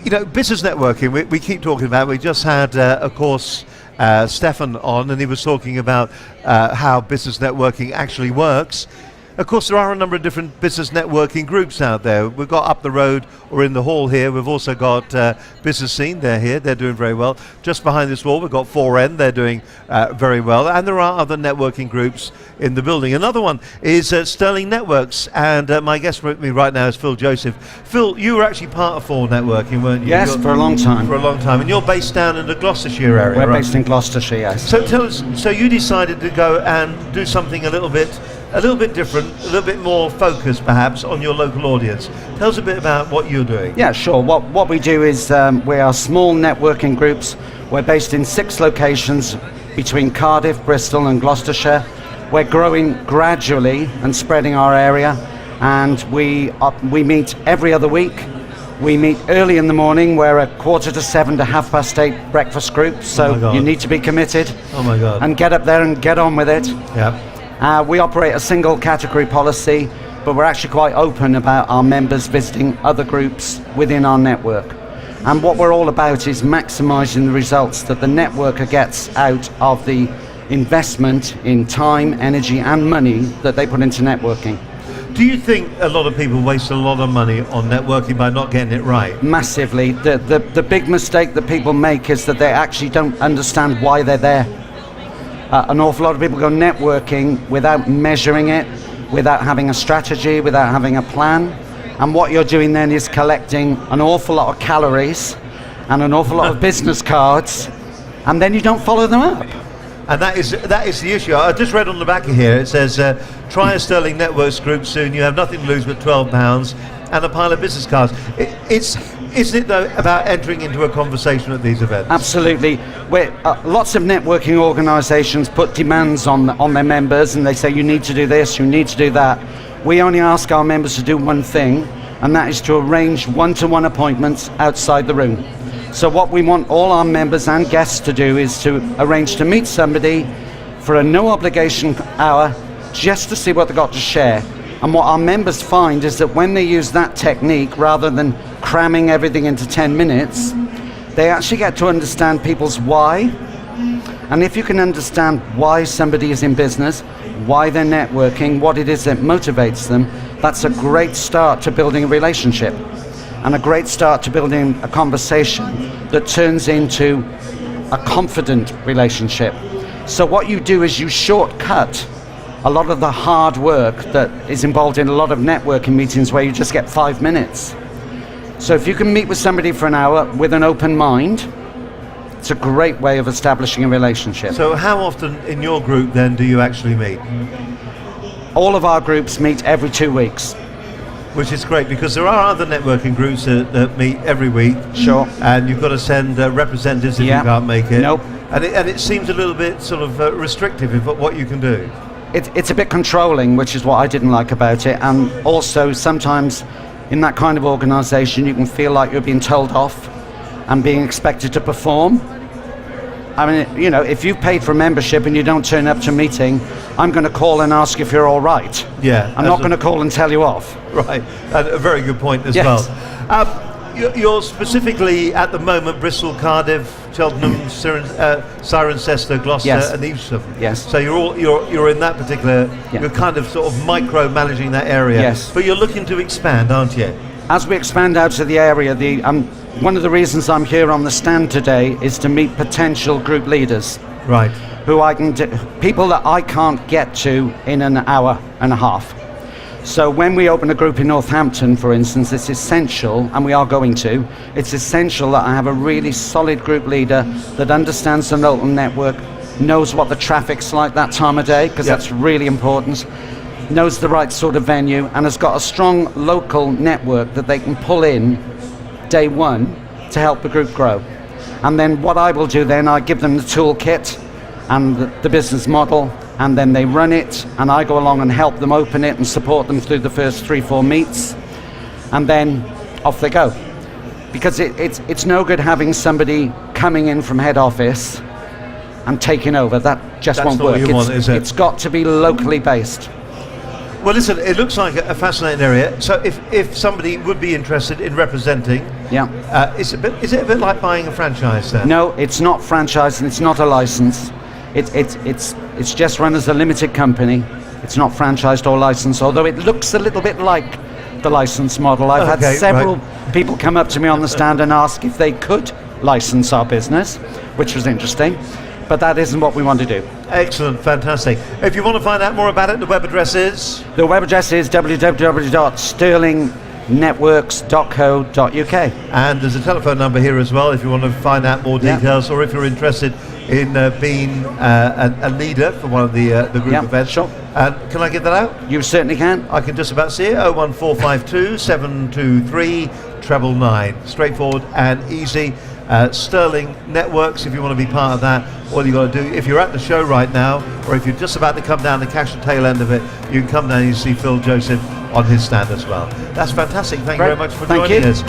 business networking, we keep talking about. We just had, of course, Stefan on, and he was talking about how business networking actually works. Of course, there are a number of different business networking groups out there. We've got Up the Road, or in the hall here. We've also got Business Scene. They're here. They're doing very well. Just behind this wall, we've got 4N. They're doing very well. And there are other networking groups in the building. Another one is Sterling Networks. And my guest with me right now is Phil Joseph. Phil, you were actually part of 4 Networking, weren't you? Yes, for a long time. For a long time. And you're based down in the Gloucestershire area, We're right? based in Gloucestershire, yes. So tell us, so you decided to go and do something a little bit different, a little bit more focused perhaps on your local audience. Tell us a bit about what you're doing. Yeah, sure. What we do is we are small networking groups. We're based in 6 locations between Cardiff, Bristol and Gloucestershire. We're growing gradually and spreading our area, and we meet every other week. We meet early in the morning. We're a 6:45 to 8:30 breakfast group, so you need to be committed. Oh my God. And get up there and get on with it. Yeah. We operate a single category policy, but we're actually quite open about our members visiting other groups within our network. And what we're all about is maximising the results that the networker gets out of the investment in time, energy and money that they put into networking. Do you think a lot of people waste a lot of money on networking by not getting it right? Massively. The big mistake that people make is that they actually don't understand why they're there. An awful lot of people go networking without measuring it, without having a strategy, without having a plan. And what you're doing then is collecting an awful lot of calories and an awful lot of business cards, and then you don't follow them up. And that is the issue. I just read on the back of here, it says, try a Sterling Networks group soon. You have nothing to lose but £12 and a pile of business cards. Isn't it, though, about entering into a conversation at these events? Absolutely. Lots of networking organisations put demands on their members, and they say, you need to do this, you need to do that. We only ask our members to do one thing, and that is to arrange one-to-one appointments outside the room. So what we want all our members and guests to do is to arrange to meet somebody for a no obligation hour, just to see what they've got to share. And what our members find is that when they use that technique, rather than cramming everything into 10 minutes, they actually get to understand people's why. And if you can understand why somebody is in business, why they're networking, what it is that motivates them, that's a great start to building a relationship, and a great start to building a conversation that turns into a confident relationship. So what you do is you shortcut a lot of the hard work that is involved in a lot of networking meetings where you just get 5 minutes. So if you can meet with somebody for an hour with an open mind, it's a great way of establishing a relationship. So how often in your group then do you actually meet? All of our groups meet every 2 weeks. Which is great, because there are other networking groups that meet every week. Sure. And you've got to send representatives if you can't make it. Nope. And it seems a little bit sort of restrictive in what you can do. It's a bit controlling, which is what I didn't like about it. And also sometimes in that kind of organisation you can feel like you're being told off and being expected to perform. I mean, you know, if you've paid for a membership and you don't turn up to a meeting, I'm going to call and ask if you're all right. Yeah. I'm not going to call and tell you off. Right. And a very good point as Yes. well. You're specifically at the moment Bristol, Cardiff, Cheltenham, Cirencester, Gloucester, Yes. and Evesham. Yes. So you're in that particular. Yeah. You're kind of sort of micro-managing that area. Yes. But you're looking to expand, aren't you? As we expand out to the area, one of the reasons I'm here on the stand today is to meet potential group leaders. Right. People that I can't get to in an hour and a half. So when we open a group in Northampton, for instance, it's essential, and we are going to, it's essential that I have a really solid group leader that understands the local network, knows what the traffic's like that time of day, because that's really important, knows the right sort of venue, and has got a strong local network that they can pull in day one to help the group grow. And then what I will do then, I give them the toolkit and the business model, and then they run it, and I go along and help them open it and support them through the first 3-4 meets, and then off they go. Because it's no good having somebody coming in from head office and taking over. That just won't work. That's not what you want, is it? It's got to be locally based. Well, listen, it looks like a fascinating area. So if somebody would be interested in representing Yeah. Is it a bit like buying a franchise then? No, it's not franchised and it's not a license. It's just run as a limited company. It's not franchised or licensed, although it looks a little bit like the license model. I've had several people come up to me on the stand and ask if they could license our business, which was interesting. But that isn't what we want to do. Excellent, fantastic. If you want to find out more about it, the web address is? The web address is www.sterlingnetworks.co.uk. And there's a telephone number here as well if you want to find out more details, or if you're interested in being a leader for one of the group events. Sure. Can I get that out? You certainly can. I can just about see it. 01452 723 999. Straightforward and easy. Sterling Networks, if you want to be part of that, all you got to do, if you're at the show right now, or if you're just about to come down to catch the tail end of it, you can come down and you see Phil Joseph on his stand as well. That's fantastic. Thank you very much for joining us.